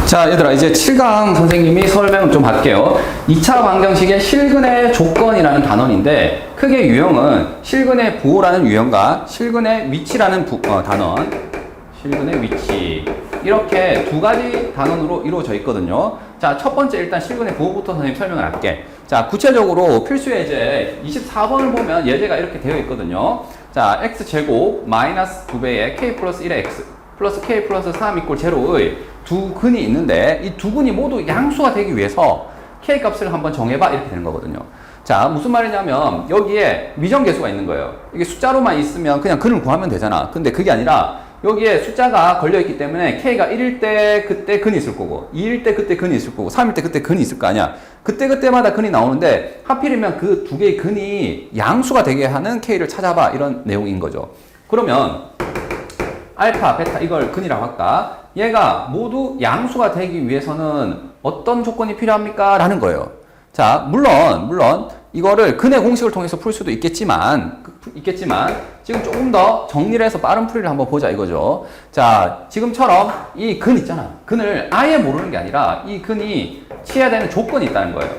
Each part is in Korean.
자, 얘들아, 이제 7강 선생님이 설명을 좀 할게요. 2차 방정식의 실근의 조건이라는 단원인데, 크게 유형은 실근의 부호라는 유형과 실근의 위치라는 단원, 실근의 위치. 이렇게 두 가지 단원으로 이루어져 있거든요. 자, 첫 번째 일단 실근의 부호부터 선생님 설명을 할게. 자, 구체적으로 필수 예제 24번을 보면 예제가 이렇게 되어 있거든요. 자, x제곱 마이너스 2배의 k 플러스 1의 x 플러스 k 플러스 3 이꼴 제로의 두 근이 있는데 이 두 근이 모두 양수가 되기 위해서 k 값을 한번 정해봐 이렇게 되는 거거든요. 자, 무슨 말이냐면 여기에 미정계수가 있는 거예요. 이게 숫자로만 있으면 그냥 근을 구하면 되잖아. 근데 그게 아니라 여기에 숫자가 걸려있기 때문에 k가 1일 때 그때 근이 있을 거고 2일 때 그때 근이 있을 거고 3일 때 그때 근이 있을 거 아니야. 그때마다 근이 나오는데 하필이면 그 두 개의 근이 양수가 되게 하는 k를 찾아봐 이런 내용인 거죠. 그러면 알파, 베타 이걸 근이라고 할까? 얘가 모두 양수가 되기 위해서는 어떤 조건이 필요합니까? 라는 거예요. 자, 물론 이거를 근의 공식을 통해서 풀 수도 있겠지만 지금 조금 더 정리를 해서 빠른 풀이를 한번 보자 이거죠. 자, 지금처럼 이 근 있잖아. 근을 아예 모르는 게 아니라 이 근이 취해야 되는 조건이 있다는 거예요.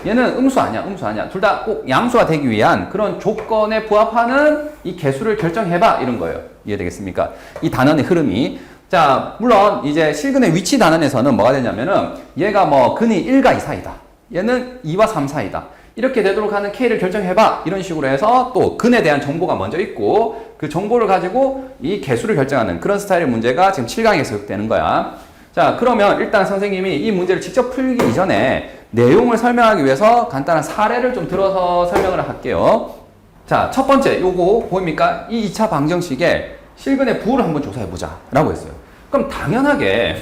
얘는 음수 아니야. 둘 다 꼭 양수가 되기 위한 그런 조건에 부합하는 이 개수를 결정해봐 이런 거예요. 이해되겠습니까? 이 단원의 흐름이. 자, 물론 이제 실근의 위치 단원에서는 뭐가 되냐면은 얘가 뭐 근이 1과 2 사이다. 얘는 2와 3 사이다. 이렇게 되도록 하는 K를 결정해봐. 이런 식으로 해서 또 근에 대한 정보가 먼저 있고 그 정보를 가지고 이 개수를 결정하는 그런 스타일의 문제가 지금 7강에서 되는 거야. 자, 그러면 일단 선생님이 이 문제를 직접 풀기 이전에 내용을 설명하기 위해서 간단한 사례를 좀 들어서 설명을 할게요. 자, 첫 번째 요거 보입니까? 이 2차 방정식에 실근의 부호를 한번 조사해보자 라고 했어요. 그럼 당연하게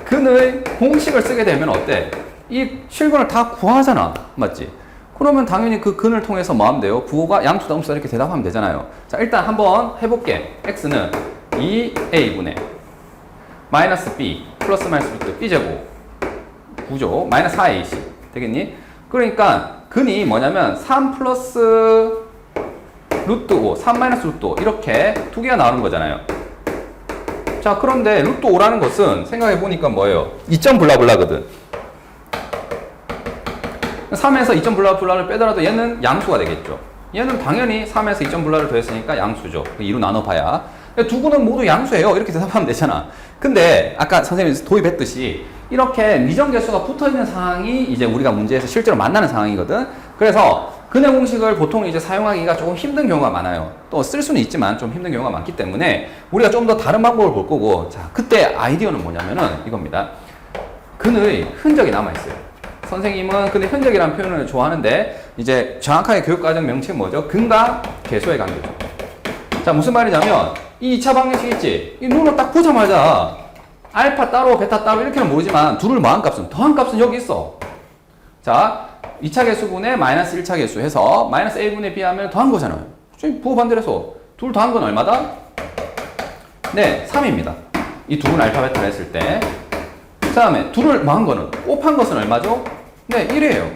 근의 공식을 쓰게 되면 어때? 이 실근을 다 구하잖아. 맞지? 그러면 당연히 그 근을 통해서 뭐 하면 돼요? 부호가 양수다 음수다 이렇게 대답하면 되잖아요. 자, 일단 한번 해볼게. x는 2a분의 마이너스 b 플러스 마이너스 루트 b제곱 9죠. 마이너스 4ac 되겠니? 그러니까 근이 뭐냐면 3 플러스 루트 5, 3 마이너스 루트 5 이렇게 두 개가 나오는 거잖아요. 자, 그런데 루트 5라는 것은 생각해보니까 뭐예요? 2점 블라블라거든. 3에서 2점 블라블라를 빼더라도 얘는 양수가 되겠죠. 얘는 당연히 3에서 2점 블라를 더했으니까 양수죠. 2로 나눠봐야. 두 근은 모두 양수예요. 이렇게 대답하면 되잖아. 근데 아까 선생님이 도입했듯이 이렇게 미정계수가 붙어있는 상황이 이제 우리가 문제에서 실제로 만나는 상황이거든. 그래서 근의 공식을 보통 이제 사용하기가 조금 힘든 경우가 많아요. 또 쓸 수는 있지만 좀 힘든 경우가 많기 때문에 우리가 좀 더 다른 방법을 볼 거고, 자, 그때 아이디어는 뭐냐면은 이겁니다. 근의 흔적이 남아있어요. 선생님은 근의 흔적이라는 표현을 좋아하는데 이제 정확하게 교육과정 명칭은 뭐죠? 근과 계수의 관계죠. 자, 무슨 말이냐면 이 2차 방정식 있지? 이 눈으로 딱 보자마자 알파 따로 베타 따로 이렇게는 모르지만 둘을 더한 값은 여기 있어. 자, 2차 계수분의 마이너스 1차 계수 해서 마이너스 a분의 b 하면 더한 거잖아요. 부호 반대로 해서 둘 더한 건 얼마다? 네, 3입니다. 이 두 분 알파 베타를 했을 때. 그 다음에 둘을 더한 거는 곱한 것은 얼마죠? 네, 1이에요.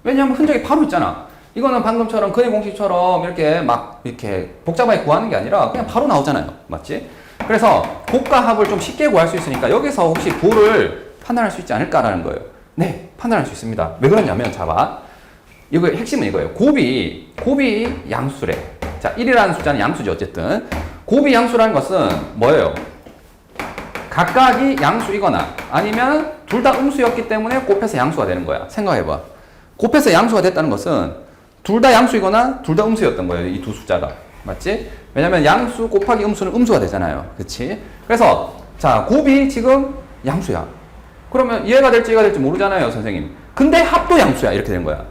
왜냐하면 흔적이 바로 있잖아. 이거는 방금처럼 근의 공식처럼 이렇게 막 이렇게 복잡하게 구하는 게 아니라 그냥 바로 나오잖아요. 맞지? 그래서 곱과 합을 좀 쉽게 구할 수 있으니까 여기서 혹시 부호를 판단할 수 있지 않을까라는 거예요. 네, 판단할 수 있습니다. 왜 그러냐면 봐봐. 이거 핵심은 이거예요. 곱이 양수래. 자, 1이라는 숫자는 양수죠. 어쨌든 곱이 양수라는 것은 뭐예요? 각각이 양수이거나 아니면 둘 다 음수였기 때문에 곱해서 양수가 되는 거야. 생각해봐. 곱해서 양수가 됐다는 것은 둘 다 양수이거나 둘 다 음수였던 거예요. 이 두 숫자가. 맞지? 왜냐면 양수 곱하기 음수는 음수가 되잖아요. 그치? 그래서 자, 곱이 지금 양수야. 그러면 얘가 될지 얘가 될지 모르잖아요, 선생님. 근데 합도 양수야. 이렇게 된 거야.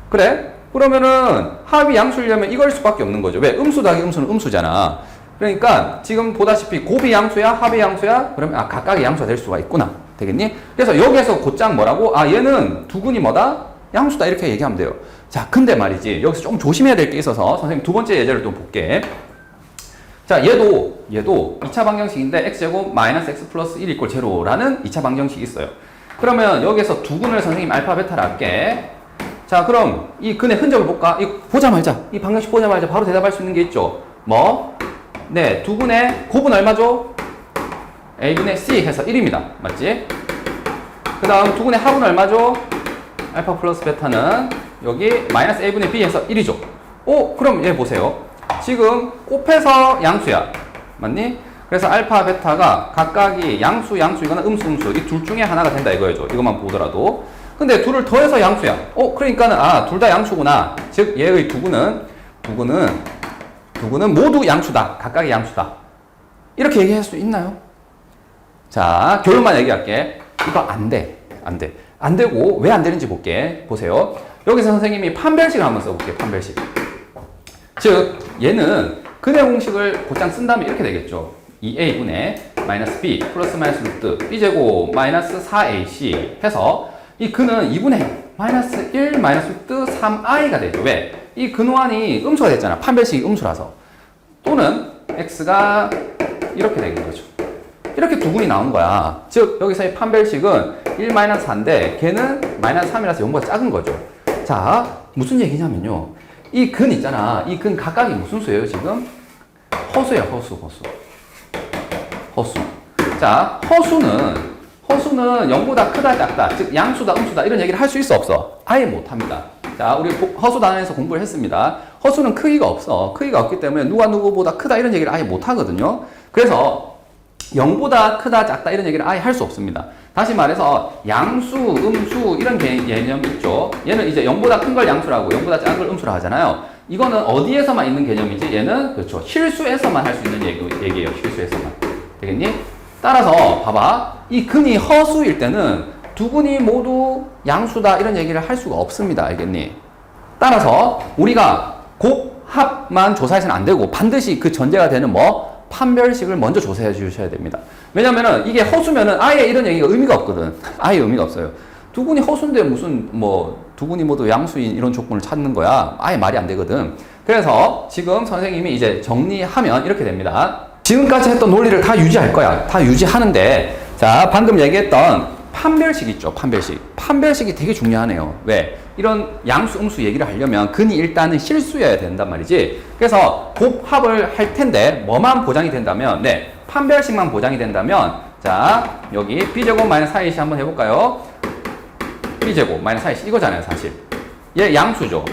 그래? 그러면은 합이 양수려면 이걸 수밖에 없는 거죠. 왜? 음수 더하기 음수는 음수잖아. 그러니까 지금 보다시피 곱이 양수야, 합이 양수야? 그러면 각각의 양수가 될 수가 있구나. 되겠니? 그래서 여기에서 곧장 뭐라고? 얘는 두 근이 뭐다? 양수다. 이렇게 얘기하면 돼요. 자, 근데 말이지. 여기서 좀 조심해야 될 게 있어서 선생님 두 번째 예제를 또 볼게. 자, 얘도 2차 방정식인데 x제곱 마이너스 x 플러스 1 이꼴 제로라는 2차 방정식이 있어요. 그러면 여기에서 두 근을 선생님 알파 베타를 할게. 자, 그럼 이 근의 흔적을 볼까? 이 방정식 보자마자 바로 대답할 수 있는 게 있죠. 뭐? 네, 두 근의 곱은 얼마죠? a분의 c 해서 1입니다. 맞지? 그 다음 두근의 합은 얼마죠? 알파 플러스 베타는 여기 마이너스 a분의 b에서 1이죠. 오, 그럼 얘 보세요. 지금 곱해서 양수야. 맞니? 그래서 알파, 베타가 각각이 양수, 양수이거나 음수, 음수 이 둘 중에 하나가 된다 이거죠. 이것만 보더라도. 근데 둘을 더해서 양수야. 그러니까는 둘 다 양수구나. 즉 얘의 두근은 모두 양수다. 각각의 양수다. 이렇게 얘기할 수 있나요? 자, 결론만 얘기할게. 이거 안 돼. 안 되고 왜 안 되는지 볼게. 보세요. 여기서 선생님이 판별식을 한번 써볼게요. 판별식. 즉 얘는 근의 공식을 곧장 쓴다면 이렇게 되겠죠. 2a분의 마이너스 b 플러스 마이너스 루트 b제곱 마이너스 4ac 해서 이 근은 2분의 마이너스 1 마이너스 루트 3i가 되죠. 왜? 이 근호환이 음수가 됐잖아. 판별식이 음수라서. 또는 x가 이렇게 되는 거죠. 이렇게 두근이 나오는 거야. 즉 여기서의 판별식은 1 마이너스 4인데 걔는 마이너스 3이라서 0보다 작은 거죠. 자, 무슨 얘기냐면요. 이 근 있잖아. 이 근 각각이 무슨 수예요, 지금? 허수야, 허수. 자, 허수는 0보다 크다, 작다. 즉, 양수다, 음수다. 이런 얘기를 할 수 있어, 없어? 아예 못 합니다. 자, 우리 허수 단원에서 공부를 했습니다. 허수는 크기가 없어. 크기가 없기 때문에 누가 누구보다 크다 이런 얘기를 아예 못 하거든요. 그래서 0보다 크다, 작다 이런 얘기를 아예 할 수 없습니다. 다시 말해서 양수, 음수 이런 개념이 있죠. 얘는 이제 0보다 큰 걸 양수라고 0보다 작은 걸 음수라 하잖아요. 이거는 어디에서만 있는 개념이지? 얘는 그렇죠. 실수에서만 할 수 있는 얘기예요. 실수에서만. 되겠니? 따라서 봐봐. 이 근이 허수일 때는 두 근이 모두 양수다 이런 얘기를 할 수가 없습니다. 알겠니? 따라서 우리가 곱합만 조사해서는 안 되고 반드시 그 전제가 되는 판별식을 먼저 조사해 주셔야 됩니다. 왜냐면은 이게 허수면은 아예 이런 얘기가 의미가 없거든. 아예 의미가 없어요. 두 분이 허수인데 무슨 두 분이 모두 양수인 이런 조건을 찾는 거야. 아예 말이 안 되거든. 그래서 지금 선생님이 이제 정리하면 이렇게 됩니다. 지금까지 했던 논리를 다 유지할 거야. 다 유지하는데 자, 방금 얘기했던 판별식 있죠. 판별식이 되게 중요하네요. 왜? 이런 양수, 음수 얘기를 하려면 근이 일단은 실수여야 된단 말이지. 그래서 곱합을 할 텐데 뭐만 보장이 된다면 판별식만 보장이 된다면 자, 여기 b제곱 마이너스 4ac 한번 해볼까요? b제곱 마이너스 4ac 이거잖아요, 사실. 얘 양수죠.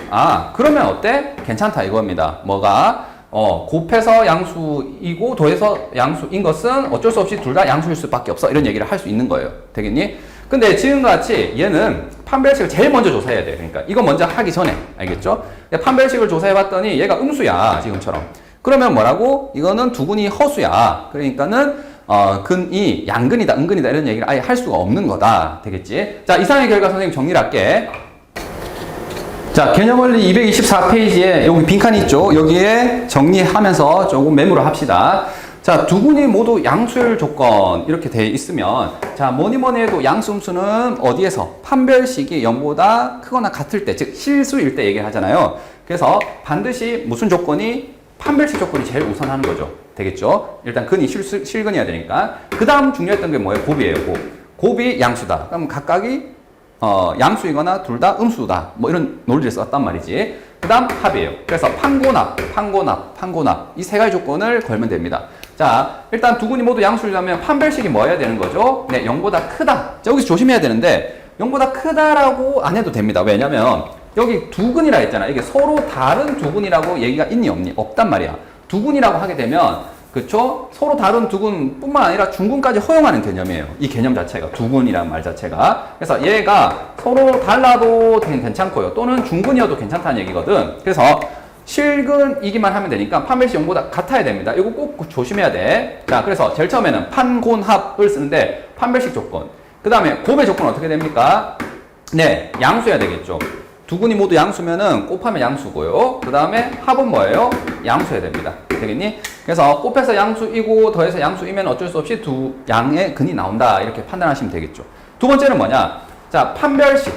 그러면 어때? 괜찮다 이겁니다. 뭐가? 곱해서 양수이고 더해서 양수인 것은 어쩔 수 없이 둘 다 양수일 수밖에 없어. 이런 얘기를 할 수 있는 거예요. 되겠니? 근데 지금과 같이 얘는 판별식을 제일 먼저 조사해야 돼. 그러니까 이거 먼저 하기 전에. 알겠죠? 판별식을 조사해봤더니 얘가 음수야. 지금처럼. 그러면 뭐라고? 이거는 두근이 허수야. 그러니까는 근이 양근이다, 음근이다 이런 얘기를 아예 할 수가 없는 거다. 되겠지? 자, 이상의 결과 선생님 정리를 할게. 자, 개념원리 224페이지에 여기 빈칸이 있죠? 여기에 정리하면서 조금 메모를 합시다. 자, 두 군이 모두 양수율 조건 이렇게 돼 있으면 자, 뭐니 해도 양수, 음수는 어디에서? 판별식이 0보다 크거나 같을 때, 즉 실수일 때 얘기하잖아요. 그래서 반드시 무슨 조건이? 판별식 조건이 제일 우선하는 거죠. 되겠죠? 일단 근이 실근이어야 되니까. 그 다음 중요했던 게 뭐예요? 곱이에요. 곱이 양수다. 그럼 각각이 양수이거나 둘 다 음수다. 이런 논리를 썼단 말이지. 그 다음 합이에요. 그래서 판고납 이 세 가지 조건을 걸면 됩니다. 자, 일단 두 군이 모두 양수이라면 판별식이 뭐 해야 되는 거죠? 0보다 크다. 여기서 조심해야 되는데 0보다 크다라고 안 해도 됩니다. 왜냐면 여기 두 근이라 했잖아. 이게 서로 다른 두 근이라고 얘기가 있니 없니? 없단 말이야. 두 근이라고 하게 되면 그쵸? 서로 다른 두근 뿐만 아니라 중근까지 허용하는 개념이에요. 이 개념 자체가, 두근이라는 말 자체가. 그래서 얘가 서로 달라도 괜찮고요. 또는 중근이어도 괜찮다는 얘기거든. 그래서 실근이기만 하면 되니까 판별식 0보다 같아야 됩니다. 이거 꼭 조심해야 돼. 자, 그래서 제일 처음에는 판곤합을 쓰는데 판별식 조건. 그 다음에 곱의 조건은 어떻게 됩니까? 양수여야 되겠죠. 두 군이 모두 양수면은 곱하면 양수고요. 그 다음에 합은 뭐예요? 양수여야 됩니다. 되겠니? 그래서 곱해서 양수이고 더해서 양수이면 어쩔 수 없이 두 양의 근이 나온다. 이렇게 판단하시면 되겠죠. 두 번째는 뭐냐? 자, 판별식.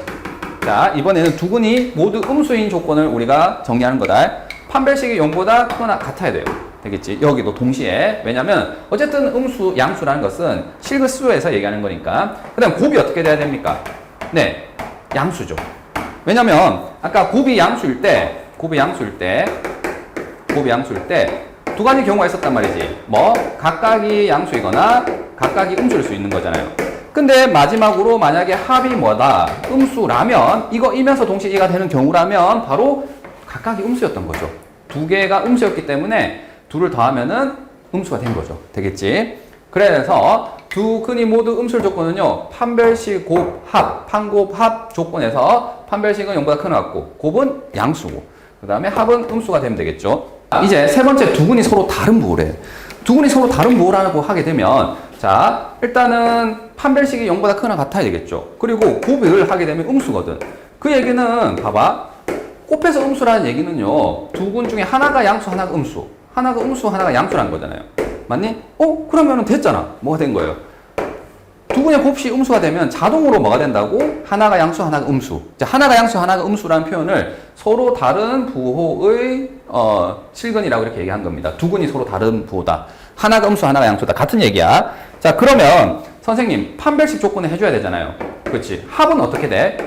자, 이번에는 두 근이 모두 음수인 조건을 우리가 정리하는 거다. 판별식이 0보다 크거나 같아야 돼요. 되겠지? 여기도 동시에. 왜냐면 어쨌든 음수, 양수라는 것은 실수에서 얘기하는 거니까. 그 다음 곱이 어떻게 돼야 됩니까? 양수죠. 왜냐면 아까 곱이 양수일 때 두 가지 경우가 있었단 말이지. 각각이 양수이거나 각각이 음수일 수 있는 거잖아요. 근데 마지막으로 만약에 합이 뭐다? 음수라면, 이거이면서 동시에 이가 되는 경우라면 바로 각각이 음수였던 거죠. 두 개가 음수였기 때문에 둘을 더하면은 음수가 된 거죠. 되겠지? 그래서 두 근이 모두 음수를 조건은요, 판별식 곱 합, 판곱 합 조건에서 판별식은 0보다 큰 것 같고, 곱은 양수고, 그 다음에 합은 음수가 되면 되겠죠. 이제 세 번째 두 근이 서로 다른 부호래. 두 근이 서로 다른 부호라고 하게 되면, 자, 일단은 판별식이 0보다 크거나 같아야 되겠죠. 그리고 곱을 하게 되면 음수거든. 그 얘기는 봐봐. 곱해서 음수라는 얘기는요, 두 근 중에 하나가 양수, 하나가 음수. 하나가 음수, 하나가 양수라는 거잖아요. 맞니? 그러면은 됐잖아. 뭐가 된 거예요? 두 근의 곱이 음수가 되면 자동으로 뭐가 된다고? 하나가 양수, 하나가 음수. 자, 하나가 양수, 하나가 음수라는 표현을 서로 다른 부호의 실근이라고 이렇게 얘기한 겁니다. 두 근이 서로 다른 부호다. 하나가 음수, 하나가 양수다. 같은 얘기야. 자, 그러면 선생님 판별식 조건을 해줘야 되잖아요. 그렇지? 합은 어떻게 돼?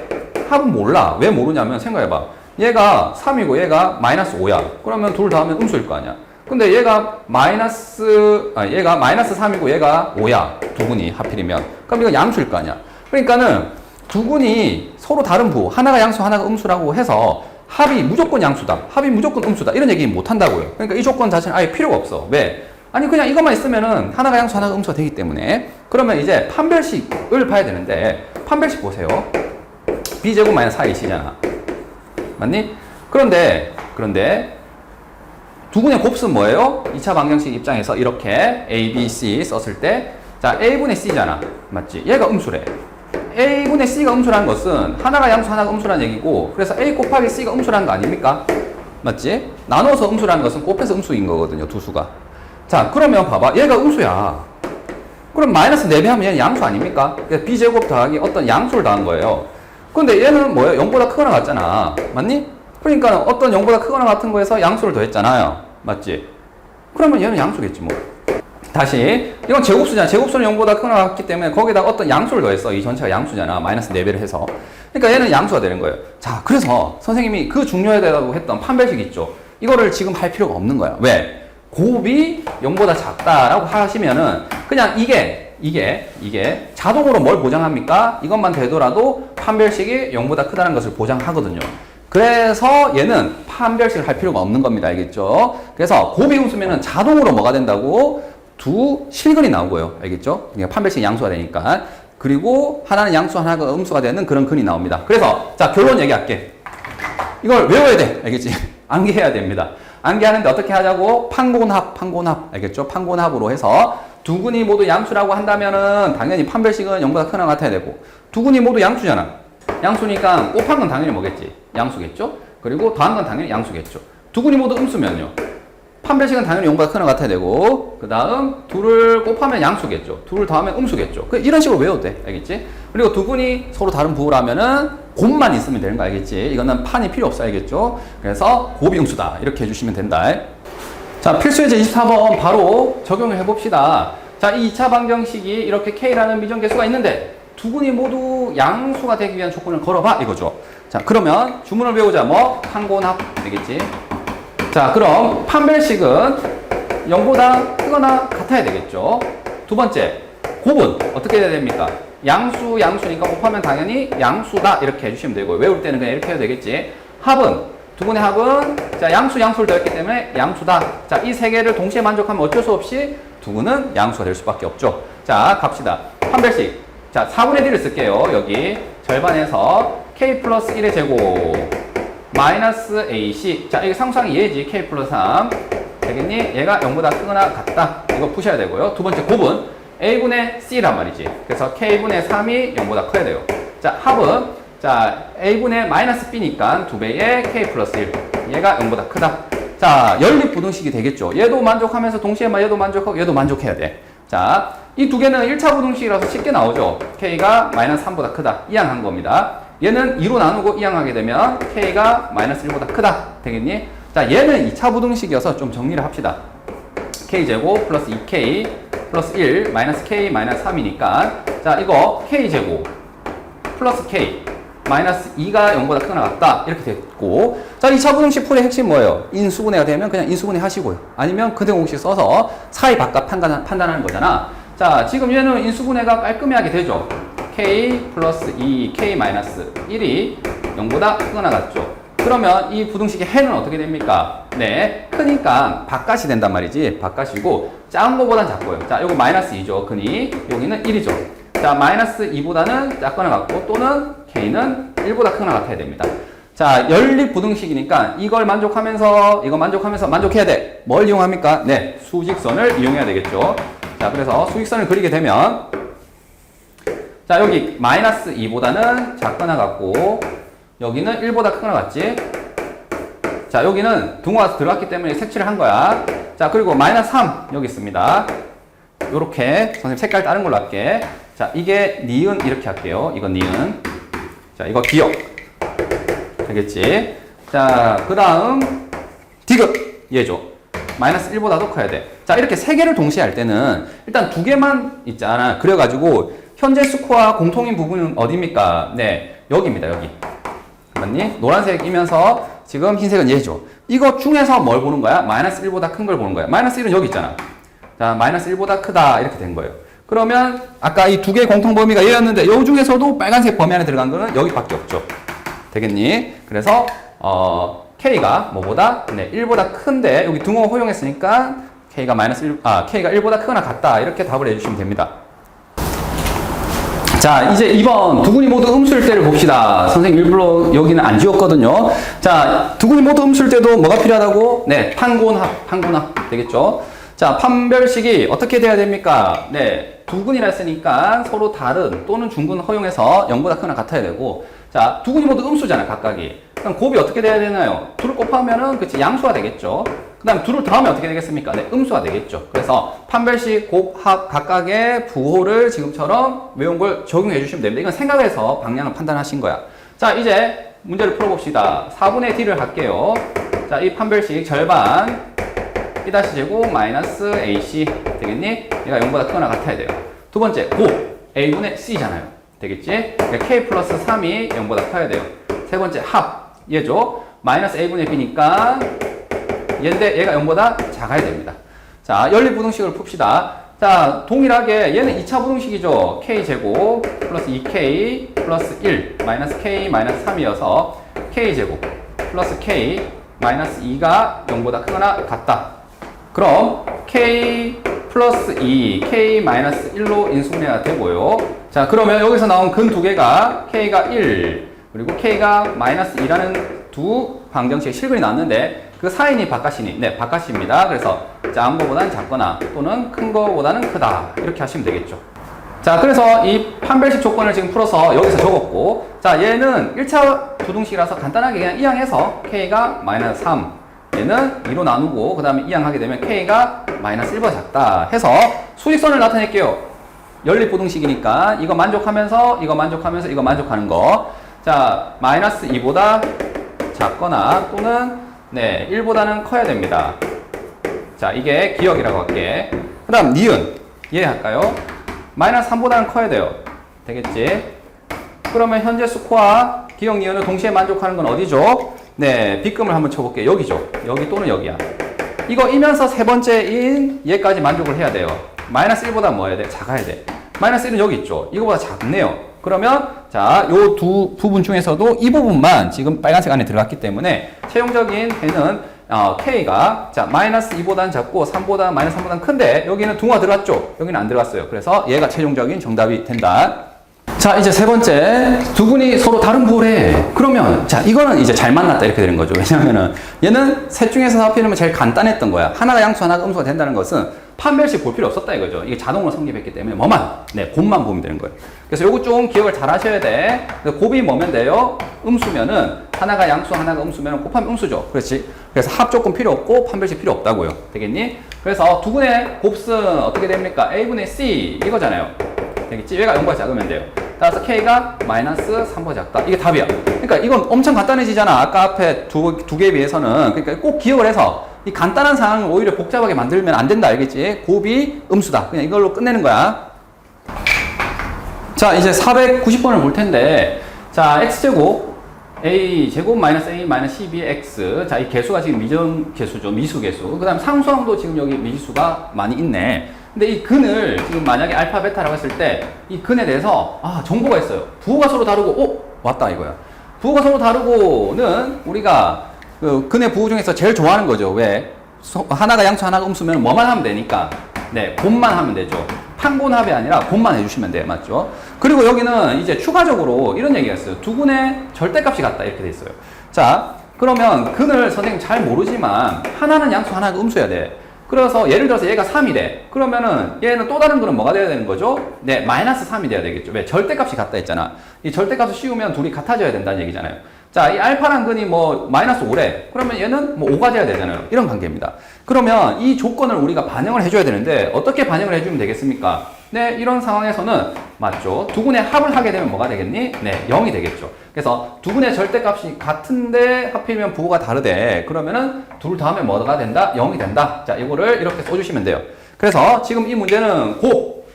합은 몰라. 왜 모르냐면 생각해봐. 얘가 3이고 얘가 마이너스 5야. 그러면 둘 더하면 음수일 거 아니야. 근데 얘가 마이너스 3이고 얘가 5야. 두 근이 하필이면. 그럼 이거 양수일 거 아니야. 그러니까는 두 근이 서로 다른 부호, 하나가 양수, 하나가 음수라고 해서 합이 무조건 양수다. 합이 무조건 음수다. 이런 얘기 못 한다고요. 그러니까 이 조건 자체는 아예 필요가 없어. 왜? 아니 그냥 이것만 있으면은 하나가 양수, 하나가 음수가 되기 때문에. 그러면 이제 판별식을 봐야 되는데 판별식 보세요. b제곱 마이너스 4ac잖아. 맞니? 그런데 두 근의 곱수는 뭐예요? 2차 방정식 입장에서 이렇게 A, B, C 썼을 때, 자, A분의 C잖아. 맞지? 얘가 음수래. A분의 C가 음수라는 것은 하나가 양수, 하나가 음수라는 얘기고, 그래서 A 곱하기 C가 음수라는 거 아닙니까? 맞지? 나눠서 음수라는 것은 곱해서 음수인 거거든요, 두 수가. 자, 그러면 봐봐. 얘가 음수야. 그럼 마이너스 4배 하면 얘는 양수 아닙니까? 그러니까 B제곱 더하기 어떤 양수를 더한 거예요. 근데 얘는 뭐예요? 0보다 크거나 같잖아. 맞니? 그러니까 어떤 0보다 크거나 같은 거에서 양수를 더했잖아요. 맞지? 그러면 얘는 양수겠지 뭐. 다시 이건 제곱수잖아. 제곱수는 0보다 크거나 같기 때문에 거기다 어떤 양수를 더했어. 이 전체가 양수잖아. 마이너스 4배를 해서. 그러니까 얘는 양수가 되는 거예요. 자, 그래서 선생님이 그 중요하다고 했던 판별식 있죠. 이거를 지금 할 필요가 없는 거야. 왜? 곱이 0보다 작다라고 하시면은 그냥 이게 자동으로 뭘 보장합니까? 이것만 되더라도 판별식이 0보다 크다는 것을 보장하거든요. 그래서 얘는 판별식을 할 필요가 없는 겁니다. 알겠죠? 그래서 곱이 음수면은 자동으로 뭐가 된다고? 두 실근이 나오고요. 알겠죠? 그러니까 판별식 양수가 되니까. 그리고 하나는 양수, 하나가 음수가 되는 그런 근이 나옵니다. 그래서 자, 결론 얘기할게. 이걸 외워야 돼. 알겠지? 암기해야 됩니다. 암기하는데 어떻게 하자고? 판곤합. 알겠죠? 판곤합으로 해서 두 근이 모두 양수라고 한다면은 당연히 판별식은 0보다 크거나 같아야 되고, 두 근이 모두 양수잖아. 양수니까 곱한 건 당연히 뭐겠지? 양수겠죠? 그리고 더한 건 당연히 양수겠죠. 두 근이 모두 음수면요. 판별식은 당연히 0보다 크거나 같아야 되고, 그 다음 둘을 곱하면 양수겠죠. 둘을 더하면 음수겠죠. 이런 식으로 외워도 돼. 알겠지? 그리고 두 근이 서로 다른 부호라면은 곱만 있으면 되는 거 알겠지? 이거는 판이 필요 없어. 알겠죠? 그래서 곱이 음수다. 이렇게 해주시면 된다. 자, 필수예제 24번 바로 적용을 해봅시다. 자, 이 2차 방정식이 이렇게 K라는 미정계수가 있는데 두 근이 모두 양수가 되기 위한 조건을 걸어봐 이거죠. 자, 그러면 주문을 외우자. 뭐? 판곤합 되겠지. 자, 그럼 판별식은 0보다 크거나 같아야 되겠죠. 두 번째, 곱은 어떻게 해야 됩니까? 양수니까 곱하면 당연히 양수다 이렇게 해주시면 되고, 외울 때는 그냥 이렇게 해도 되겠지. 합은 두 근의 합은 자, 양수를 더했기 때문에 양수다. 자, 이 세 개를 동시에 만족하면 어쩔 수 없이 두 근은 양수가 될 수밖에 없죠. 자, 갑시다. 판별식. 자, 4분의 D를 쓸게요. 여기 절반에서 K 플러스 1의 제곱 마이너스 AC. 자, 이게 상수항이 얘지. K 플러스 3 되겠니? 얘가 0보다 크거나 같다. 이거 푸셔야 되고요. 두 번째 곱은 A분의 C란 말이지. 그래서 K분의 3이 0보다 커야 돼요. 자, 합은 자, A분의 마이너스 B니까 2배의 K 플러스 1. 얘가 0보다 크다. 자, 연립부등식이 되겠죠. 얘도 만족하면서 동시에 얘도 만족하고 얘도 만족해야 돼. 자, 이 두 개는 1차 부등식이라서 쉽게 나오죠. K가 마이너스 3보다 크다. 이항한 겁니다. 얘는 2로 나누고 이항하게 되면 K가 마이너스 1보다 크다. 되겠니? 자, 얘는 2차 부등식이어서 좀 정리를 합시다. K제곱 플러스 2K 플러스 1 마이너스 K 마이너스 3이니까 자, 이거 K제곱 플러스 K 마이너스 2가 0보다 크거나 같다. 이렇게 됐고, 자, 2차 부등식 풀의 핵심 뭐예요? 인수분해가 되면 그냥 인수분해 하시고요. 아니면 그대 공식 써서 사이 바깥 판단하는 거잖아. 자, 지금 얘는 인수분해가 깔끔하게 되죠. k 플러스 2, k 마이너스 1이 0보다 크거나 같죠. 그러면 이 부등식의 해는 어떻게 됩니까? 네, 크니까 바깥이 된단 말이지. 바깥이고 작은 거보단 작고요. 자, 요거 마이너스 2죠. 크니 여기는 1이죠. 자, 마이너스 2보다는 작거나 같고 또는 k는 1보다 크거나 같아야 됩니다. 자, 연립 부등식이니까 이걸 만족하면서 이거 만족하면서 만족해야 돼. 뭘 이용합니까? 네, 수직선을 이용해야 되겠죠. 자, 그래서 수직선을 그리게 되면 자, 여기 마이너스 2보다는 작거나 같고 여기는 1보다 크거나 같지? 자, 여기는 둥어가 들어갔기 때문에 색칠을 한 거야. 자, 그리고 마이너스 3 여기 있습니다. 요렇게 선생님 색깔 다른 걸로 할게. 자, 이게 니은 이렇게 할게요. 이건 니은. 자, 이거 기억. 되겠지? 자, 그 다음 디귿 얘죠. 마이너스 1보다 더 커야 돼. 자, 이렇게 세 개를 동시에 할 때는 일단 두 개만 있잖아. 그래가지고 현재 스코어 공통인 부분은 어디입니까? 네, 여기입니다. 여기. 맞니? 노란색이면서 지금 흰색은 얘죠. 이거 중에서 뭘 보는 거야? 마이너스 1보다 큰 걸 보는 거야. 마이너스 1은 여기 있잖아. 자, 마이너스 1보다 크다 이렇게 된 거예요. 그러면 아까 이 두 개의 공통 범위가 얘였는데 요 중에서도 빨간색 범위 안에 들어간 거는 여기밖에 없죠. 되겠니? 그래서 k가 뭐보다? 네, 1보다 큰데 여기 등호 허용했으니까 k가 k가 1보다 크거나 같다. 이렇게 답을 해 주시면 됩니다. 자, 이제 2번 두근이 모두 음수일 때를 봅시다. 선생님 일부러 여기는 안 지웠거든요. 자, 두근이 모두 음수일 때도 뭐가 필요하다고? 네, 판군합 되겠죠. 자, 판별식이 어떻게 돼야 됩니까? 네, 두근이라 했으니까 서로 다른 또는 중근 허용해서 0보다 크거나 같아야 되고, 자, 두근이 모두 음수잖아요, 각각이. 그럼 곱이 어떻게 돼야 되나요? 둘을 곱하면은 그치 양수가 되겠죠. 그 다음에 둘을 더하면 어떻게 되겠습니까? 네, 음수가 되겠죠. 그래서 판별식, 곱, 합 각각의 부호를 지금처럼 외운 걸 적용해 주시면 됩니다. 이건 생각해서 방향을 판단하신 거야. 자, 이제 문제를 풀어봅시다. 4분의 d를 할게요. 자, 이 판별식 절반 b-제곱 마이너스 ac 되겠니? 얘가 0보다 크거나 같아야 돼요. 두 번째, 곱 a분의 c잖아요. 되겠지? 그러니까 k 플러스 3이 0보다 커야 돼요. 세 번째, 합 얘죠. 마이너스 a분의 b니까 얘인데 얘가 0보다 작아야 됩니다. 자, 연립부등식을 풉시다. 자, 동일하게 얘는 2차 부등식이죠. k제곱 플러스 2k 플러스 1 마이너스 k 마이너스 3이어서 k제곱 플러스 k 마이너스 2가 0보다 크거나 같다. 그럼 k 플러스 2, k 마이너스 1로 인수분해가 되고요. 자, 그러면 여기서 나온 근 두 개가 k가 1 그리고 k가 마이너스 2라는 두 방정식의 실근이 나왔는데 그 사인이 바깥이니? 네, 바깥입니다. 그래서 작은 거보다는 작거나 또는 큰 거보다는 크다. 이렇게 하시면 되겠죠. 자, 그래서 이 판별식 조건을 지금 풀어서 여기서 적었고, 자, 얘는 1차 부등식이라서 간단하게 그냥 이항해서 k가 마이너스 3, 얘는 2로 나누고, 그 다음에 이항하게 되면 k가 마이너스 1보다 작다 해서 수직선을 나타낼게요. 연립부등식이니까 이거 만족하면서, 이거 만족하면서, 이거 만족하는 거. 자, 마이너스 2보다 작거나 또는 네, 1보다는 커야 됩니다. 자, 이게 기억이라고 할게. 그 다음, 니은. 이해할까요? 마이너스 3보다는 커야 돼요. 되겠지? 그러면 현재 수코와 기억 니은을 동시에 만족하는 건 어디죠? 네, 빗금을 한번 쳐볼게요. 여기죠. 여기 또는 여기야. 이거 이면서 세 번째인 얘까지 만족을 해야 돼요. 마이너스 1보다 뭐 해야 돼? 작아야 돼. 마이너스 1은 여기 있죠. 이거보다 작네요. 그러면 자, 요 두 부분 중에서도 이 부분만 지금 빨간색 안에 들어갔기 때문에 최종적인 해는 k가 자 마이너스 2보다는 작고 3보다 마이너스 3보다는 큰데 여기는 둥어가 들어갔죠. 여기는 안 들어갔어요. 그래서 얘가 최종적인 정답이 된다. 자, 이제 세 번째, 두 분이 서로 다른 부호를 해. 그러면 자, 이거는 이제 잘 만났다 이렇게 되는 거죠. 왜냐면은 얘는 셋 중에서 합해놓으면 제일 간단했던 거야. 하나가 양수, 하나가 음수가 된다는 것은 판별식 볼 필요 없었다 이거죠. 이게 자동으로 성립했기 때문에 뭐만, 네, 곱만 보면 되는 거예요. 그래서 요거 좀 기억을 잘 하셔야 돼. 곱이 뭐면 돼요? 음수면은 하나가 양수, 하나가 음수면 곱하면 음수죠. 그렇지? 그래서 합 조건 필요 없고 판별식 필요 없다고요. 되겠니? 그래서 두 분의 곱수는 어떻게 됩니까? A분의 C 이거잖아요. 되겠지? 얘가 0보다 작으면 돼요. 따라서 K가 마이너스 3보다 작다. 이게 답이야. 그러니까 이건 엄청 간단해지잖아. 아까 앞에 두 개에 비해서는. 그러니까 꼭 기억을 해서 이 간단한 상황을 오히려 복잡하게 만들면 안 된다. 알겠지? 곱이 음수다. 그냥 이걸로 끝내는 거야. 자, 이제 490번을 볼 텐데, 자, x제곱 a제곱 마이너스 a 마이너스 12의 x. 자, 이 개수가 지금 미정 개수죠. 미수 개수. 그 다음 상수항도 지금 여기 미수가 많이 있네. 근데 이 근을 지금 만약에 알파, 베타라고 했을 때 이 근에 대해서 정보가 있어요. 부호가 서로 다르고, 왔다 이거야. 부호가 서로 다르고는 우리가 그 근의 부호 중에서 제일 좋아하는 거죠. 왜? 하나가 양수, 하나가 음수면 뭐만 하면 되니까. 네, 곱만 하면 되죠. 판곤합이 아니라 곱만 해주시면 돼요. 맞죠? 그리고 여기는 이제 추가적으로 이런 얘기가 있어요. 두 근의 절대값이 같다. 이렇게 돼 있어요. 자, 그러면 근을 선생님 잘 모르지만 하나는 양수, 하나는 음수여야 돼. 그래서 예를 들어서 얘가 3이래. 그러면은 얘는 또 다른 근은 뭐가 돼야 되는 거죠? 네, 마이너스 3이 돼야 되겠죠. 왜? 절대값이 같다 했잖아. 이 절대값을 씌우면 둘이 같아져야 된다는 얘기잖아요. 자, 이 알파란 근이 뭐 마이너스 5래. 그러면 얘는 뭐 5가 돼야 되잖아요. 이런 관계입니다. 그러면 이 조건을 우리가 반영을 해줘야 되는데 어떻게 반영을 해주면 되겠습니까? 네, 이런 상황에서는 맞죠. 두 근의 합을 하게 되면 뭐가 되겠니? 네, 0이 되겠죠. 그래서 두 근의 절대값이 같은데 하필이면 부호가 다르대. 그러면은 둘 다음에 뭐가 된다? 0이 된다. 자, 이거를 이렇게 써주시면 돼요. 그래서 지금 이 문제는 곱.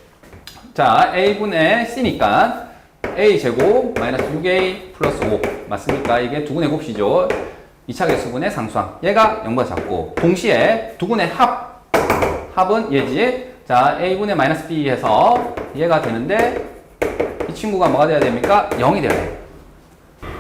자, a분의 c니까 a제곱 마이너스 6a 플러스 5 맞습니까? 이게 두 근의 곱이죠. 2차 개수분의 상수항. 얘가 0보다 작고 동시에 두 근의 합은 얘지. 자, a분의 마이너스 b 해서 얘가 되는데 이 친구가 뭐가 돼야 됩니까? 0이 돼야 돼요.